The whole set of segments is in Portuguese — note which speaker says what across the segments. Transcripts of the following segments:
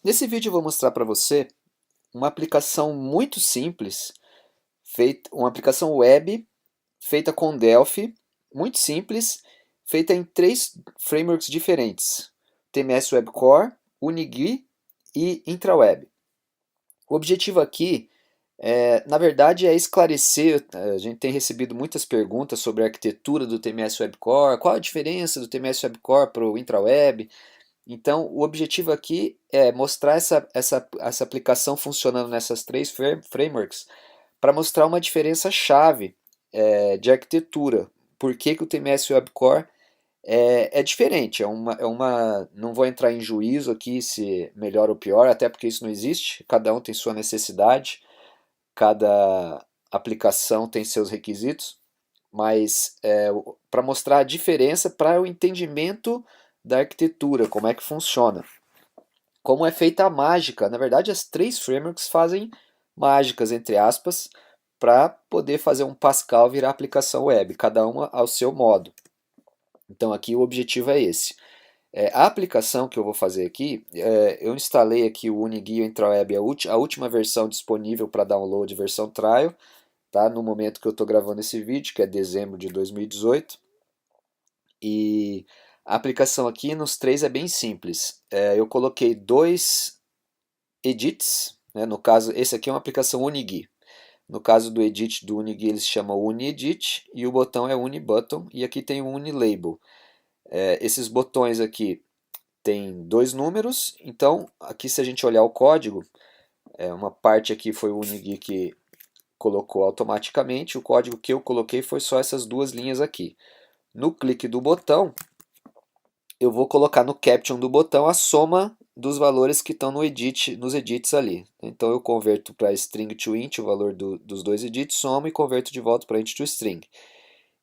Speaker 1: Nesse vídeo eu vou mostrar para você uma aplicação muito simples, uma aplicação web feita com Delphi, muito simples, feita em três frameworks diferentes: TMS Web Core, UniGui e IntraWeb. O objetivo aqui, na verdade, é esclarecer. A gente tem recebido muitas perguntas sobre a arquitetura do TMS Web Core, qual a diferença do TMS Web Core para o IntraWeb. Então, o objetivo aqui é mostrar essa aplicação funcionando nessas três frameworks para mostrar uma diferença chave de arquitetura. Por que o TMS Web Core é diferente? Não vou entrar em juízo aqui se melhor ou pior, até porque isso não existe. Cada um tem sua necessidade, cada aplicação tem seus requisitos, mas para mostrar a diferença para o entendimento da arquitetura, como é que funciona. Como é feita a mágica. Na verdade, as três frameworks fazem mágicas, entre aspas, para poder fazer um Pascal virar aplicação web, cada uma ao seu modo. Então aqui o objetivo é esse. A aplicação que eu vou fazer aqui, eu instalei aqui o UniGui IntraWeb, a última versão disponível para download, versão trial, tá? No momento que eu estou gravando esse vídeo, que é dezembro de 2018. E a aplicação aqui nos três é bem simples. Eu coloquei dois edits, né? No caso, esse aqui é uma aplicação UniGui. No caso do edit do UniGui, ele se chama UniEdit e o botão é UniButton, e aqui tem o UniLabel. Esses botões aqui tem dois números, então aqui se a gente olhar o código, uma parte aqui foi o UniGui que colocou automaticamente, o código que eu coloquei foi só essas duas linhas aqui. No clique do botão, eu vou colocar no caption do botão a soma dos valores que estão nos edits ali. Então eu converto para string to int o valor dos dois edits, somo e converto de volta para int to string.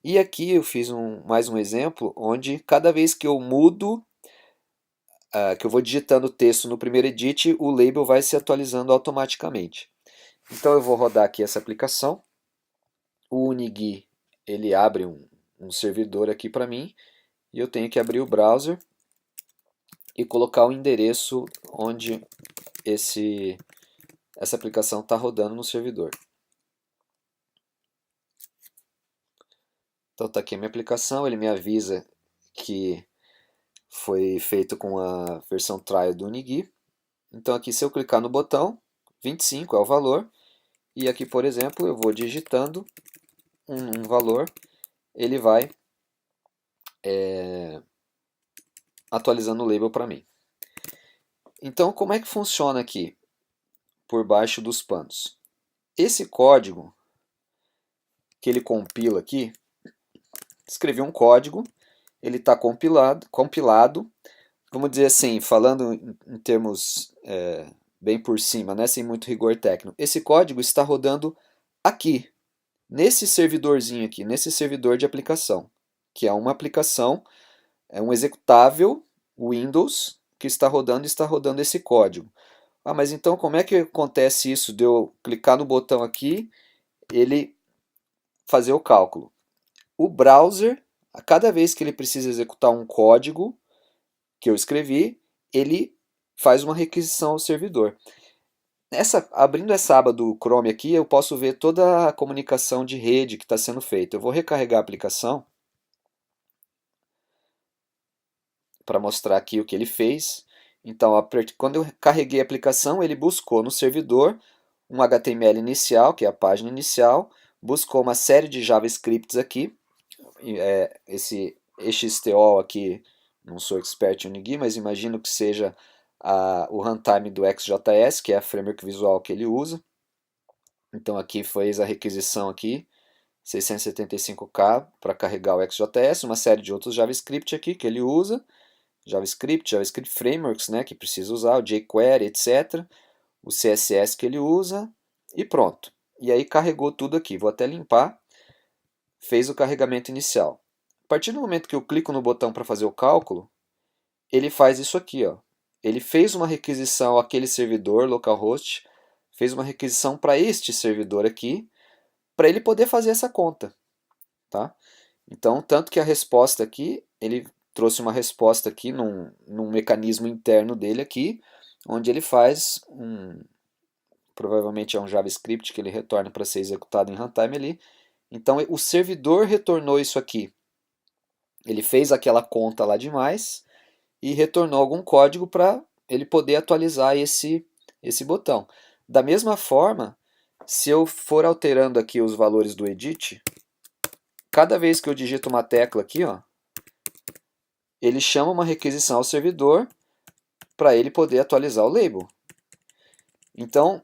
Speaker 1: E aqui eu fiz mais um exemplo onde cada vez que eu mudo, que eu vou digitando o texto no primeiro edit, o label vai se atualizando automaticamente. Então eu vou rodar aqui essa aplicação. O UniGui ele abre um servidor aqui para mim e eu tenho que abrir o browser e colocar o endereço onde essa aplicação está rodando no servidor. Então está aqui a minha aplicação, ele me avisa que foi feito com a versão trial do UniGui. Então aqui se eu clicar no botão, 25 é o valor, e aqui por exemplo eu vou digitando um valor, ele vai atualizando o label para mim. Então como é que funciona aqui por baixo dos panos? Esse código que ele compila aqui, escrevi um código, ele está compilado, vamos dizer assim, falando em termos bem por cima, né, sem muito rigor técnico. Esse código está rodando aqui, nesse servidorzinho aqui, nesse servidor de aplicação, que é uma aplicação, é um executável Windows que está rodando esse código. Ah, mas então como é que acontece isso de eu clicar no botão aqui, ele fazer o cálculo? O browser, a cada vez que ele precisa executar um código que eu escrevi, ele faz uma requisição ao servidor. Abrindo essa aba do Chrome aqui, eu posso ver toda a comunicação de rede que está sendo feita. Eu vou recarregar a aplicação para mostrar aqui o que ele fez. Então, quando eu carreguei a aplicação, ele buscou no servidor um HTML inicial, que é a página inicial, buscou uma série de JavaScripts aqui, esse XTO aqui, não sou expert em UniGui, mas imagino que seja o runtime do XJS, que é a framework visual que ele usa. Então aqui fez a requisição aqui, 675K para carregar o XJS, uma série de outros JavaScript aqui que ele usa, JavaScript Frameworks, né, que precisa usar, o jQuery, etc. O CSS que ele usa e pronto. E aí carregou tudo aqui, vou até limpar, fez o carregamento inicial. A partir do momento que eu clico no botão para fazer o cálculo, ele faz isso aqui, ó. Ele fez uma requisição àquele servidor localhost, fez uma requisição para este servidor aqui, para ele poder fazer essa conta, tá? Então, tanto que a resposta aqui, ele trouxe uma resposta aqui num mecanismo interno dele aqui, onde ele faz provavelmente é um JavaScript que ele retorna para ser executado em runtime ali. Então o servidor retornou isso aqui. Ele fez aquela conta lá demais e retornou algum código para ele poder atualizar esse botão. Da mesma forma, se eu for alterando aqui os valores do edit, cada vez que eu digito uma tecla aqui, ó, ele chama uma requisição ao servidor para ele poder atualizar o label. Então,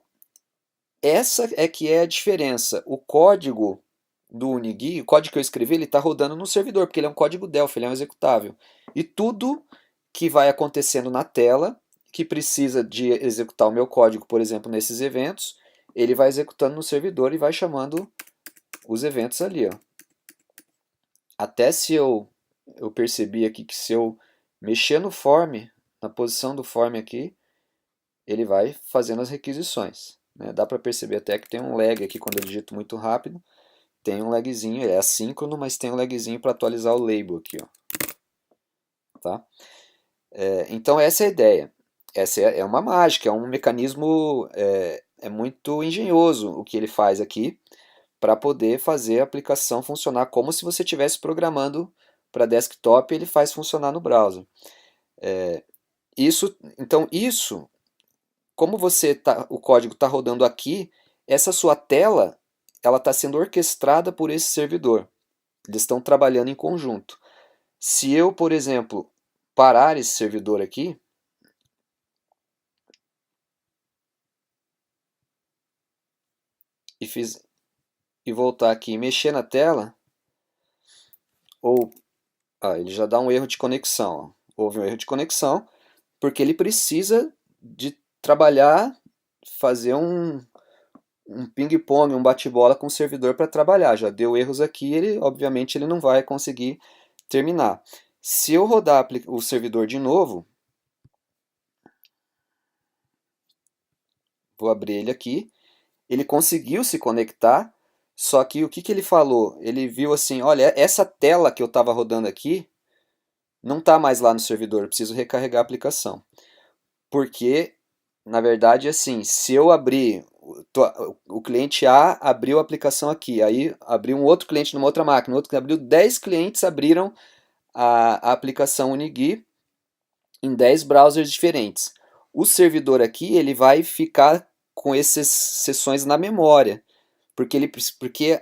Speaker 1: essa é que é a diferença. O código do Unigui, o código que eu escrevi, ele está rodando no servidor, porque ele é um código Delphi, ele é um executável. E tudo que vai acontecendo na tela, que precisa de executar o meu código, por exemplo, nesses eventos, ele vai executando no servidor e vai chamando os eventos ali. Ó. Até se eu percebi aqui que se eu mexer no form, na posição do form aqui, ele vai fazendo as requisições. Né? Dá para perceber até que tem um lag aqui quando eu digito muito rápido. Tem um lagzinho, é assíncrono, mas tem um lagzinho para atualizar o label aqui. Ó. Tá? Então essa é a ideia. Essa é uma mágica, é um mecanismo muito engenhoso o que ele faz aqui para poder fazer a aplicação funcionar como se você estivesse programando para desktop e ele faz funcionar no browser. Então isso, como o código está rodando aqui, essa sua tela ela está sendo orquestrada por esse servidor. Eles estão trabalhando em conjunto. Se eu, por exemplo, parar esse servidor aqui, e voltar aqui e mexer na tela, ou ele já dá um erro de conexão. Ó. Houve um erro de conexão, porque ele precisa de trabalhar, fazer um ping-pong, um bate-bola com o servidor para trabalhar. Já deu erros aqui, obviamente ele não vai conseguir terminar. Se eu rodar o servidor de novo, vou abrir ele aqui, ele conseguiu se conectar, só que o que ele falou? Ele viu assim, olha, essa tela que eu estava rodando aqui não está mais lá no servidor, eu preciso recarregar a aplicação. Porque, na verdade, assim, se eu abrir, o cliente A abriu a aplicação aqui, aí abriu um outro cliente numa outra máquina, outro que abriu 10 clientes abriram a aplicação Unigui em 10 browsers diferentes. O servidor aqui, ele vai ficar com essas sessões na memória, porque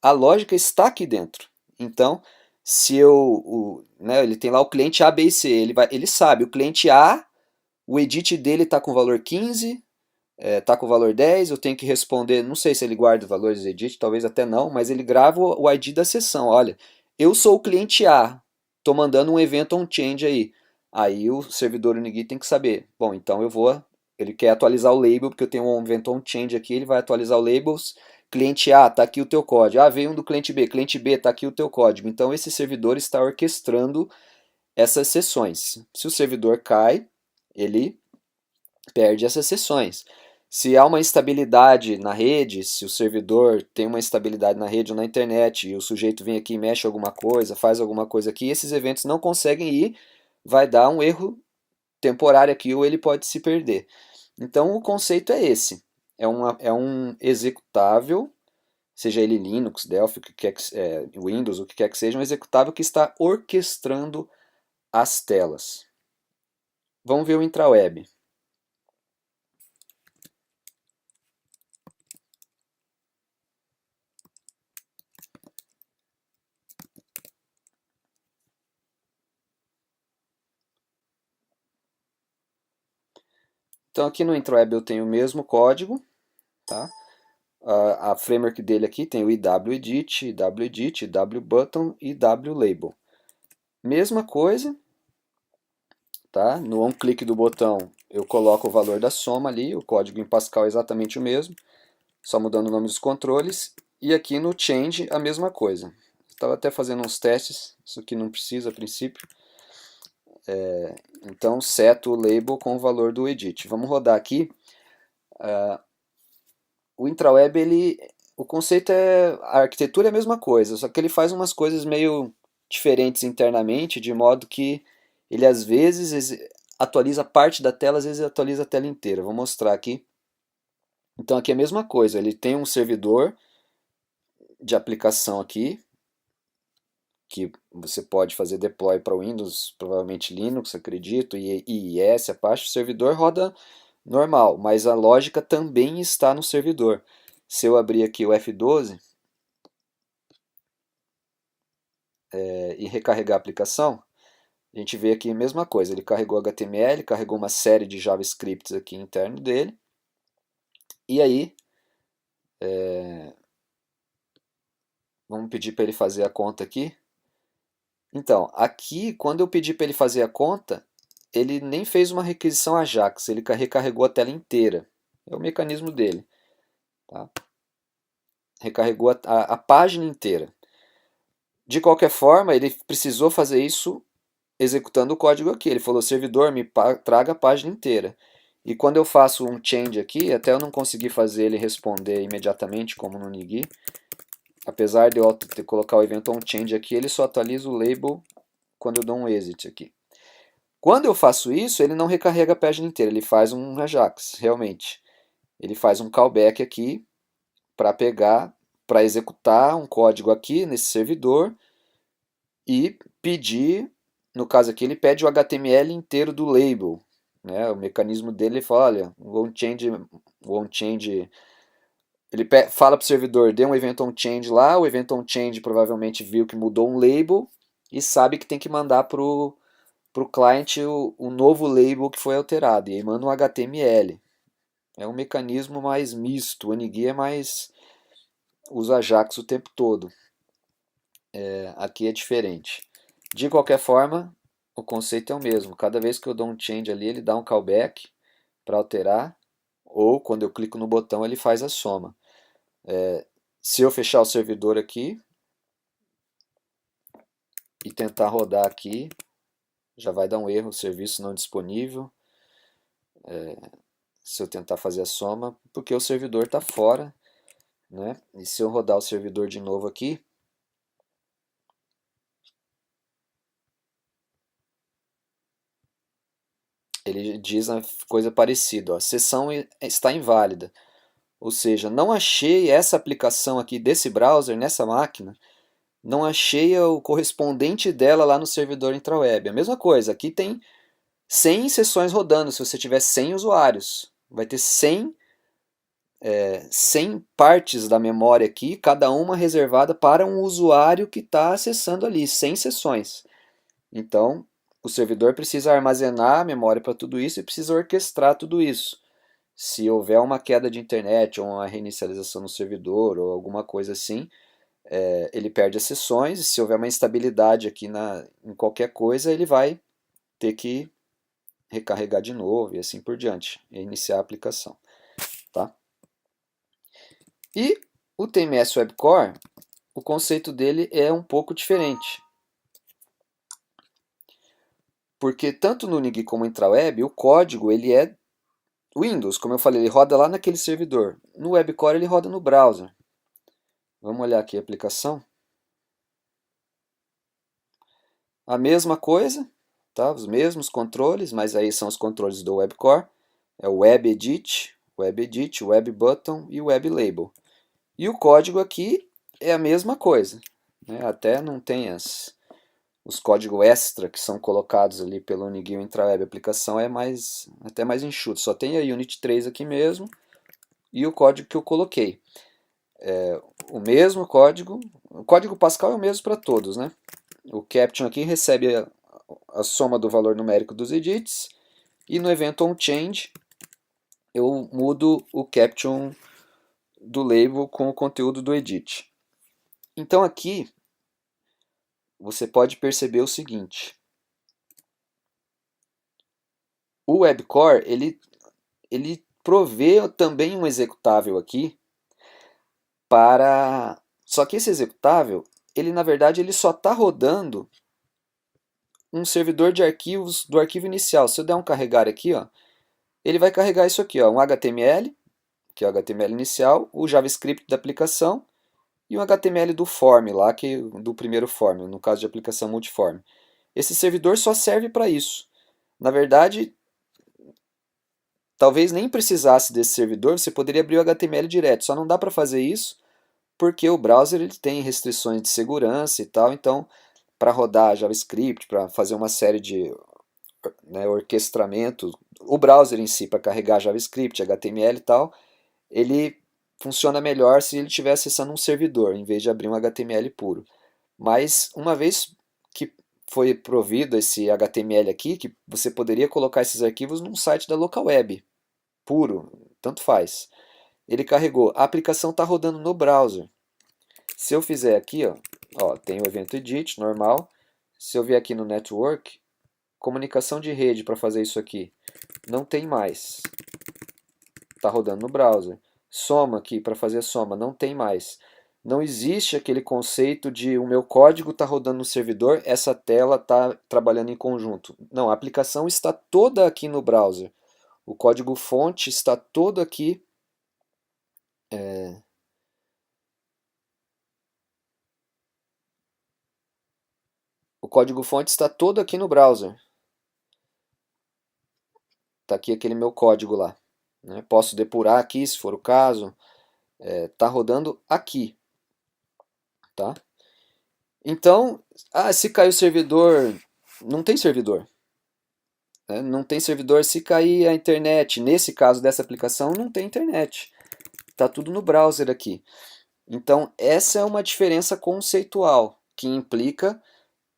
Speaker 1: a lógica está aqui dentro. Então, se ele tem lá o cliente A, B e C, ele sabe, o cliente A, o edit dele está com valor 15, está com valor 10, eu tenho que responder, não sei se ele guarda os valores do edit, talvez até não, mas ele grava o ID da sessão, olha, eu sou o cliente A, estou mandando um evento on change aí. Aí o servidor Unigui tem que saber, bom, então ele quer atualizar o label, porque eu tenho um evento on change aqui, ele vai atualizar o labels, cliente A, está aqui o teu código, veio um do cliente B, está aqui o teu código. Então esse servidor está orquestrando essas sessões. Se o servidor cai, ele perde essas sessões. Se há uma instabilidade na rede, se o servidor tem uma instabilidade na rede ou na internet e o sujeito vem aqui e mexe alguma coisa, faz alguma coisa aqui, esses eventos não conseguem ir, vai dar um erro temporário aqui ou ele pode se perder. Então o conceito é esse. É um executável, seja ele Linux, Delphi, Windows, o que quer que seja, um executável que está orquestrando as telas. Vamos ver o intraweb. Então aqui no intraweb eu tenho o mesmo código, tá? A framework dele aqui tem o iwedit, iwedit, iwbutton e iwlabel. Mesma coisa, tá? No on-click do botão eu coloco o valor da soma ali, o código em Pascal é exatamente o mesmo, só mudando o nome dos controles. E aqui no change a mesma coisa. Estava até fazendo uns testes, isso aqui não precisa a princípio. Então seto o label com o valor do edit. Vamos rodar aqui. O intraweb, o conceito a arquitetura é a mesma coisa, só que ele faz umas coisas meio diferentes internamente, de modo que ele às vezes atualiza parte da tela, às vezes atualiza a tela inteira. Vou mostrar aqui. Então aqui é a mesma coisa, ele tem um servidor de aplicação aqui, que você pode fazer deploy para Windows, provavelmente Linux, acredito, e IIS, Apache. O servidor roda normal, mas a lógica também está no servidor. Se eu abrir aqui o F12 e recarregar a aplicação, a gente vê aqui a mesma coisa. Ele carregou HTML, carregou uma série de JavaScripts aqui interno dele. E aí, vamos pedir para ele fazer a conta aqui. Então, aqui, quando eu pedi para ele fazer a conta, ele nem fez uma requisição AJAX, ele recarregou a tela inteira. É o mecanismo dele. Tá? Recarregou a página inteira. De qualquer forma, ele precisou fazer isso executando o código aqui. Ele falou, servidor, me traga a página inteira. E quando eu faço um change aqui, até eu não consegui fazer ele responder imediatamente, como no Nigui, apesar de eu colocar o event onChange aqui, ele só atualiza o label quando eu dou um exit aqui. Quando eu faço isso, ele não recarrega a página inteira, ele faz um Ajax, realmente. Ele faz um callback aqui para pegar, para executar um código aqui nesse servidor e pedir, no caso aqui, ele pede o HTML inteiro do label. Né? O mecanismo dele, ele fala, olha, o onChange ele fala para o servidor, dê um event onChange lá, o event onChange provavelmente viu que mudou um label e sabe que tem que mandar para o client o novo label que foi alterado, e aí manda um HTML. É um mecanismo mais misto, o NGI é mais, usa Ajax o tempo todo. Aqui é diferente. De qualquer forma, o conceito é o mesmo. Cada vez que eu dou um change ali, ele dá um callback para alterar, ou quando eu clico no botão, ele faz a soma. Se eu fechar o servidor aqui e tentar rodar aqui, já vai dar um erro, serviço não disponível. Se eu tentar fazer a soma, porque o servidor está fora. Né? E se eu rodar o servidor de novo aqui, ele diz uma coisa parecida, ó, a sessão está inválida. Ou seja, não achei essa aplicação aqui desse browser, nessa máquina, não achei o correspondente dela lá no servidor intraweb. A mesma coisa, aqui tem 100 sessões rodando, se você tiver 100 usuários. Vai ter 100 partes da memória aqui, cada uma reservada para um usuário que está acessando ali, 100 sessões. Então, o servidor precisa armazenar a memória para tudo isso e precisa orquestrar tudo isso. Se houver uma queda de internet ou uma reinicialização no servidor ou alguma coisa assim, ele perde as sessões, e se houver uma instabilidade aqui em qualquer coisa, ele vai ter que recarregar de novo e assim por diante, e iniciar a aplicação. Tá? E o TMS Web Core, o conceito dele é um pouco diferente. Porque tanto no NIG como no intraweb, o código ele é Windows, como eu falei, ele roda lá naquele servidor. No Web Core ele roda no browser. Vamos olhar aqui a aplicação. A mesma coisa, tá? Os mesmos controles, mas aí são os controles do Web Core. É o Web Edit, Web Button e o Web Label. E o código aqui é a mesma coisa. Né? Até não tem os códigos extra que são colocados ali pelo NIGIL intraweb aplicação é até mais enxuto. Só tem a Unit 3 aqui mesmo e o código que eu coloquei. O mesmo código, o código Pascal é o mesmo para todos, né? O caption aqui recebe a soma do valor numérico dos edits e no evento onChange eu mudo o caption do label com o conteúdo do edit. Então aqui você pode perceber o seguinte: o WebCore ele provê também um executável aqui para, só que esse executável ele na verdade ele só está rodando um servidor de arquivos do arquivo inicial. Se eu der um carregar aqui, ó, ele vai carregar isso aqui, ó, um HTML, que é o HTML inicial, o JavaScript da aplicação e o HTML do form lá, do primeiro form, no caso de aplicação multiform. Esse servidor só serve para isso. Na verdade, talvez nem precisasse desse servidor, você poderia abrir o HTML direto, só não dá para fazer isso porque o browser ele tem restrições de segurança e tal, então para rodar JavaScript, para fazer uma série de, né, orquestramento, o browser em si para carregar JavaScript, HTML e tal, ele funciona melhor se ele estiver acessando um servidor, em vez de abrir um HTML puro. Mas uma vez que foi provido esse HTML aqui, que você poderia colocar esses arquivos num site da local web, puro, tanto faz. Ele carregou, a aplicação está rodando no browser. Se eu fizer aqui, ó, tem o evento edit normal. Se eu vier aqui no network, comunicação de rede para fazer isso aqui, não tem mais. Está rodando no browser. Soma aqui para fazer soma, não tem mais. Não existe aquele conceito de o meu código está rodando no servidor, essa tela está trabalhando em conjunto. Não, a aplicação está toda aqui no browser. O código fonte está todo aqui. O código fonte está todo aqui no browser. Está aqui aquele meu código lá. Né? Posso depurar aqui se for o caso. Está rodando aqui. Tá? Então, se cair o servidor, não tem servidor. Né? Não tem servidor se cair a internet. Nesse caso dessa aplicação, não tem internet. Está tudo no browser aqui. Então, essa é uma diferença conceitual que implica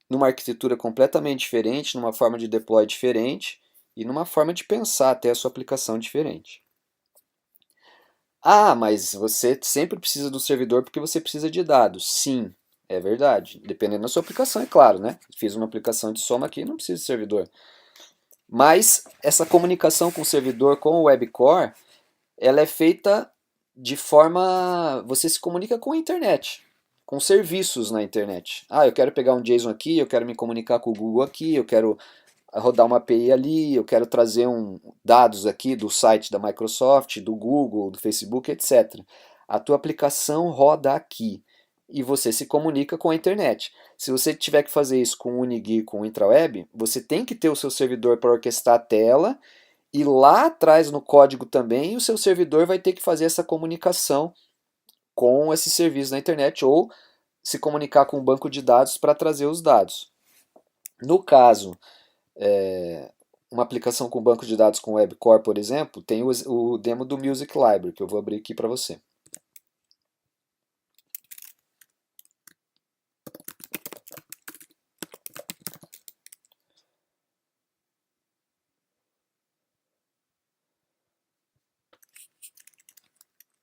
Speaker 1: numa arquitetura completamente diferente, numa forma de deploy diferente e numa forma de pensar até a sua aplicação diferente. Mas você sempre precisa do servidor porque você precisa de dados. Sim, é verdade. Dependendo da sua aplicação, é claro, né? Fiz uma aplicação de soma aqui, não preciso de servidor. Mas essa comunicação com o servidor, com o web core, ela é feita de forma... Você se comunica com a internet, com serviços na internet. Eu quero pegar um JSON aqui, eu quero me comunicar com o Google aqui, eu quero rodar uma API ali, eu quero trazer dados aqui do site da Microsoft, do Google, do Facebook, etc. A tua aplicação roda aqui e você se comunica com a internet. Se você tiver que fazer isso com o Unigui, com o IntraWeb, você tem que ter o seu servidor para orquestrar a tela e lá atrás no código também o seu servidor vai ter que fazer essa comunicação com esse serviço na internet ou se comunicar com um banco de dados para trazer os dados. No caso, uma aplicação com banco de dados com WebCore, por exemplo, tem o demo do Music Library, que eu vou abrir aqui para você.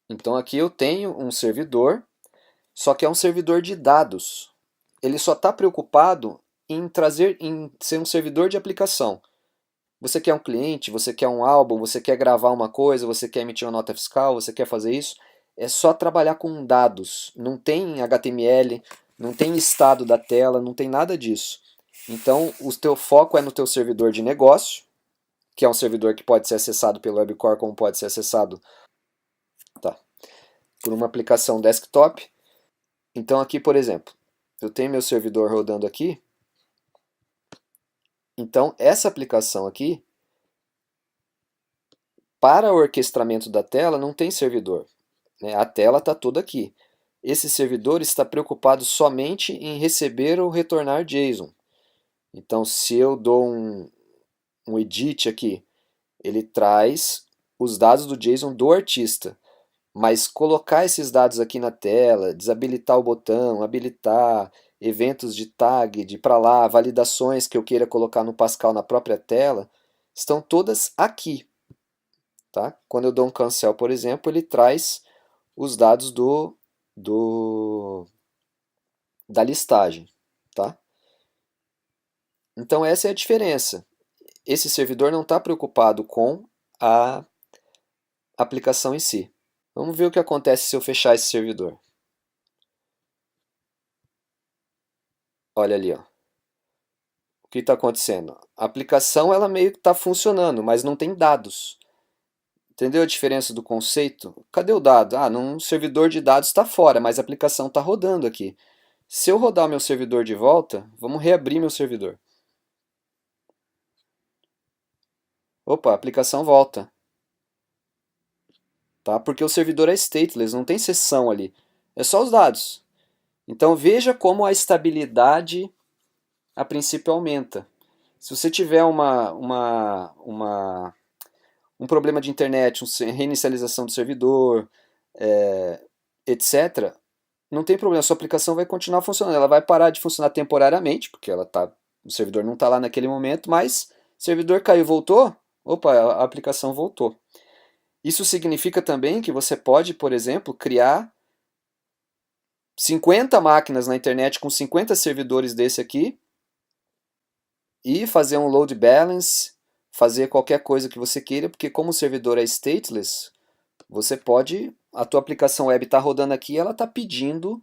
Speaker 1: Então aqui eu tenho um servidor, só que é um servidor de dados. Ele só está preocupado em ser um servidor de aplicação. Você quer um cliente, você quer um álbum, você quer gravar uma coisa, você quer emitir uma nota fiscal, você quer fazer isso, é só trabalhar com dados. Não tem HTML, não tem estado da tela, não tem nada disso. Então, o teu foco é no teu servidor de negócio, que é um servidor que pode ser acessado pelo WebCore, como pode ser acessado, tá, por uma aplicação desktop. Então, aqui, por exemplo, eu tenho meu servidor rodando aqui. Então, essa aplicação aqui, para o orquestramento da tela, não tem servidor. Né? A tela está toda aqui. Esse servidor está preocupado somente em receber ou retornar JSON. Então, se eu dou um edit aqui, ele traz os dados do JSON do artista. Mas colocar esses dados aqui na tela, desabilitar o botão, habilitar, eventos de tag, de para lá, validações que eu queira colocar no Pascal na própria tela, estão todas aqui. Tá? Quando eu dou um cancel, por exemplo, ele traz os dados da listagem. Tá? Então essa é a diferença. Esse servidor não está preocupado com a aplicação em si. Vamos ver o que acontece se eu fechar esse servidor. Olha ali, ó. O que está acontecendo? A aplicação ela meio que está funcionando, mas não tem dados. Entendeu a diferença do conceito? Cadê o dado? Num servidor de dados está fora, mas a aplicação está rodando aqui. Se eu rodar o meu servidor de volta, vamos reabrir meu servidor. opa, a aplicação volta, tá? Porque o servidor é stateless, não tem sessão ali, é só os dados. Então veja como a estabilidade a princípio aumenta. Se você tiver um problema de internet, reinicialização do servidor, etc., não tem problema, a sua aplicação vai continuar funcionando. Ela vai parar de funcionar temporariamente, porque o servidor não está lá naquele momento, mas o servidor caiu, voltou, opa, a aplicação voltou. Isso significa também que você pode, por exemplo, criar 50 máquinas na internet com 50 servidores desse aqui e fazer um load balance, fazer qualquer coisa que você queira, porque como o servidor é stateless, você pode, a tua aplicação web está rodando aqui, ela está pedindo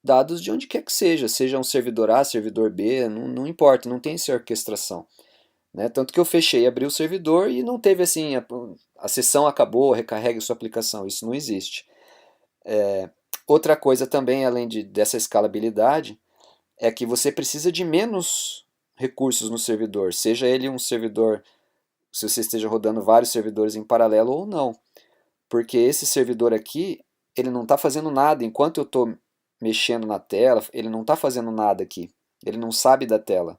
Speaker 1: dados de onde quer que seja um servidor A, servidor B, não importa, não tem essa orquestração. Né? Tanto que eu fechei, abri o servidor e não teve assim, a sessão acabou, recarregue sua aplicação, isso não existe. Outra coisa também, além dessa escalabilidade, é que você precisa de menos recursos no servidor, seja ele um servidor, se você esteja rodando vários servidores em paralelo ou não. Porque esse servidor aqui, ele não está fazendo nada. Enquanto eu estou mexendo na tela, ele não está fazendo nada aqui. Ele não sabe da tela.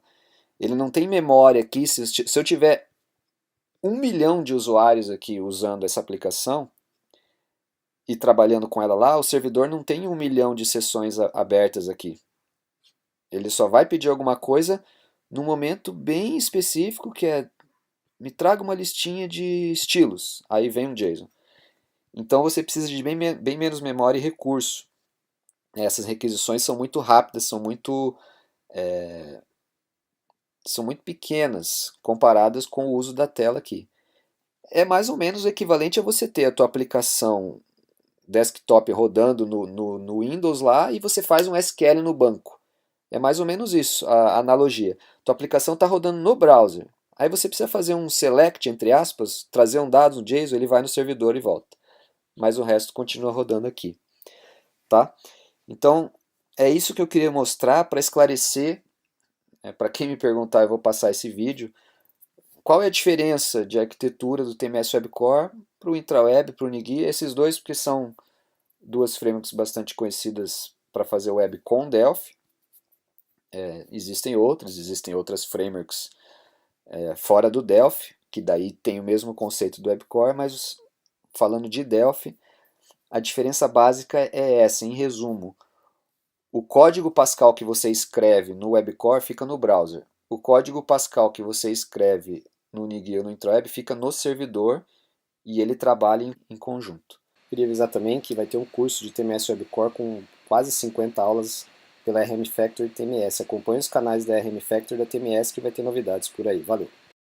Speaker 1: Ele não tem memória aqui. Se eu tiver 1 milhão de usuários aqui usando essa aplicação e trabalhando com ela lá, o servidor não tem 1 milhão de sessões abertas aqui. Ele só vai pedir alguma coisa num momento bem específico, que é me traga uma listinha de estilos. Aí vem um JSON. Então você precisa de bem menos memória e recurso. Essas requisições são muito rápidas, são muito pequenas comparadas com o uso da tela aqui. É mais ou menos o equivalente a você ter a tua aplicação desktop rodando no Windows lá e você faz um SQL no banco. É mais ou menos isso, a analogia. Tua aplicação está rodando no browser. Aí você precisa fazer um select, entre aspas, trazer um dado no JSON, ele vai no servidor e volta. Mas o resto continua rodando aqui. Tá? Então, é isso que eu queria mostrar para esclarecer, para quem me perguntar, eu vou passar esse vídeo, qual é a diferença de arquitetura do TMS Web Core para o IntraWeb, para o NIGI, esses dois porque são duas frameworks bastante conhecidas para fazer web com Delphi. Existem outras frameworks fora do Delphi, que daí tem o mesmo conceito do Web Core, mas falando de Delphi, a diferença básica é essa, em resumo. O código Pascal que você escreve no WebCore fica no browser. O código Pascal que você escreve no NIGI ou no IntraWeb fica no servidor e ele trabalha em conjunto. Queria avisar também que vai ter um curso de TMS WebCore com quase 50 aulas pela RM Factory TMS. Acompanhe os canais da RM Factory da TMS que vai ter novidades por aí. Valeu!